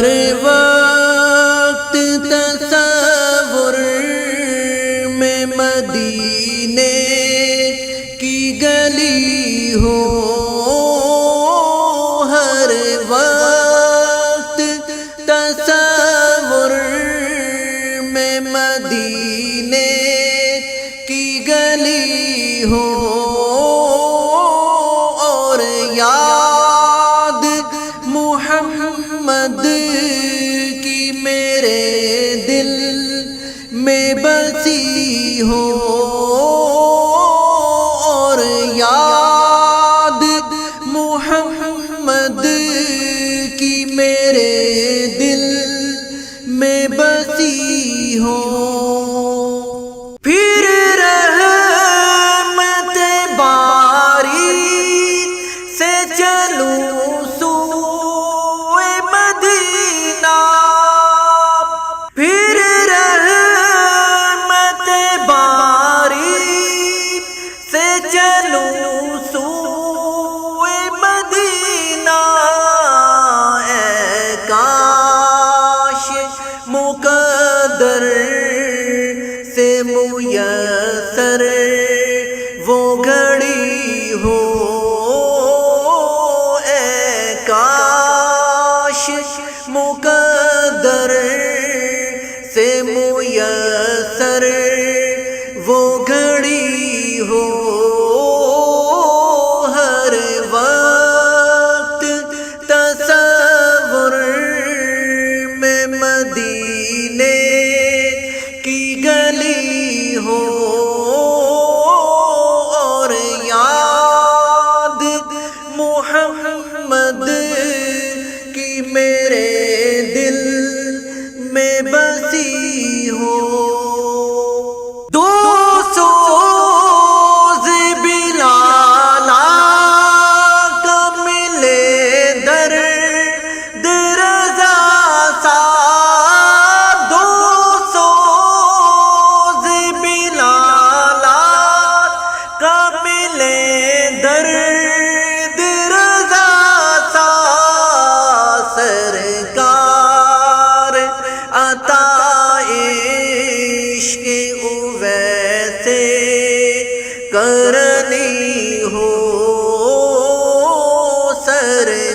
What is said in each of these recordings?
ہر وقت تصور میں مدینے کی گلی ہو، ہر وقت تصور میں مدینے کی گلی ہو، اور یاد محمد کی میرے دل میں بسی ہو، اور یاد محمد کی میرے دل میں بسی ہو۔ پھر رحمت باری سے چلوں سوئے مدینہ، پھر رحمت باری سے چلوں سوئے مدینہ، اے کاش مقدر سے میسر وہ گھڑی ہو، اے کاش مقدر سے میسر وہ گھڑی ہو، ہر وقت تصور میں مدینے کی گلی ہو، اور یاد محمد کی میرے دل میں بسی ہو۔ دو سوز بلال کا ملے درد رضا سا، دو سوز بلال کا ملے درد رضا سا، سرکار عطا عشق اویس کرنی ہو،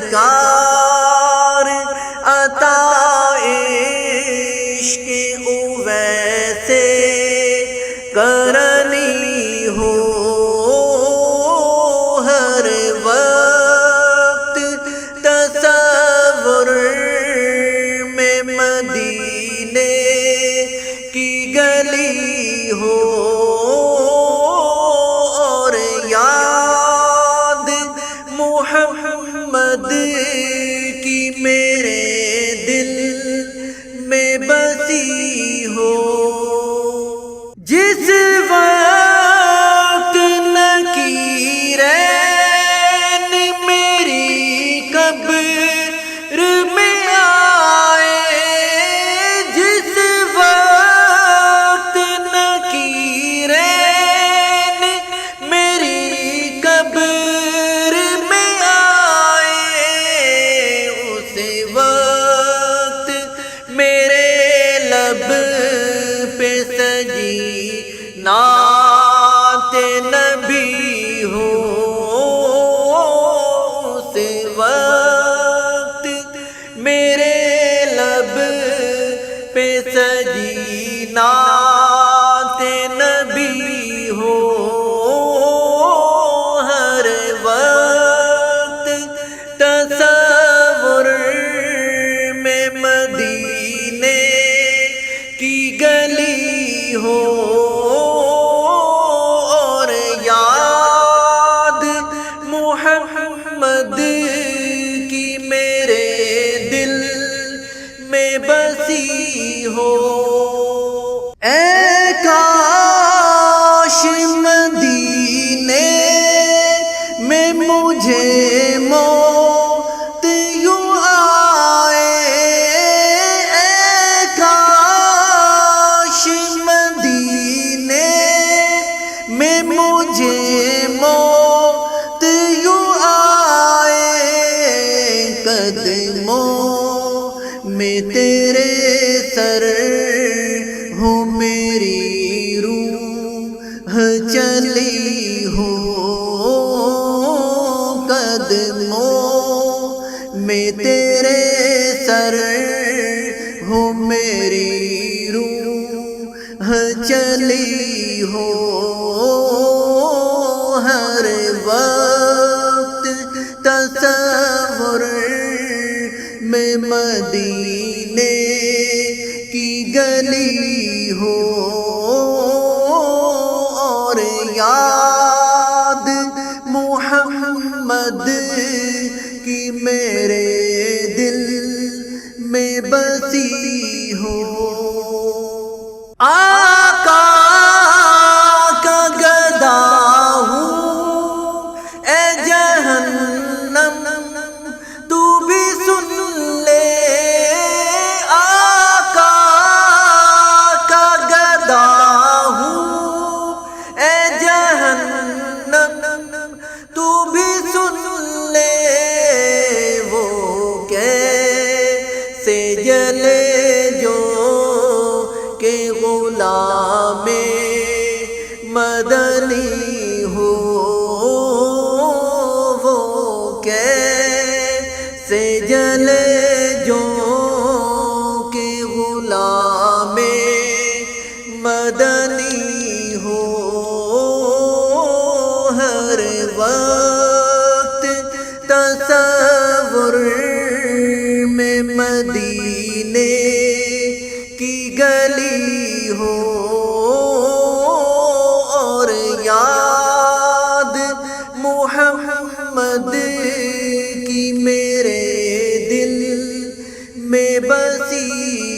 سرکار عطا عشق اویس کرنی ہو، ہر وقت تصور میں مدینے کی گلی ہو، اور یاد محمد کی میرے دل میں بسی ہو۔ جس وقت نکیرین میری قبر میں آئے، جس وقت نکیرین میری قبر میں آئے، اس وقت میرے لب پہ سجی نعت نبی ہو، اس وقت میرے لب پہ سجی نعت نبی ہو، ہر وقت تصور میں مدینے کی گلی ہو، اور یاد محمد کی میرے دل میں بسی ہو۔ اے کاش مدینے میں مجھے موت یوں آئے، اے کاش مدینے میں مجھے موت یوں آئے، قدموں میں تیرے سر ہوں میری روح چلی ہو قدموں میں تیرے سر ہوں میری روح چلی ہو ہر وقت تصور میں مدینے کی گلی ہو اور یاد محمد کی میرے دل میں بسی ہو آقا کا گدا ہوں اے جہنم تو بھی سن لے آقا کا گدا ہوں اے جہنم تو بھی سن لے وہ کیسے جلے جو کہ غلام مدنی ہو وہ کیسے جلے جو کہ غلام مدنی ہو ہر وقت تصور میں مدینے کی گلی ہو اور یاد محمد کی میرے دل میں بسی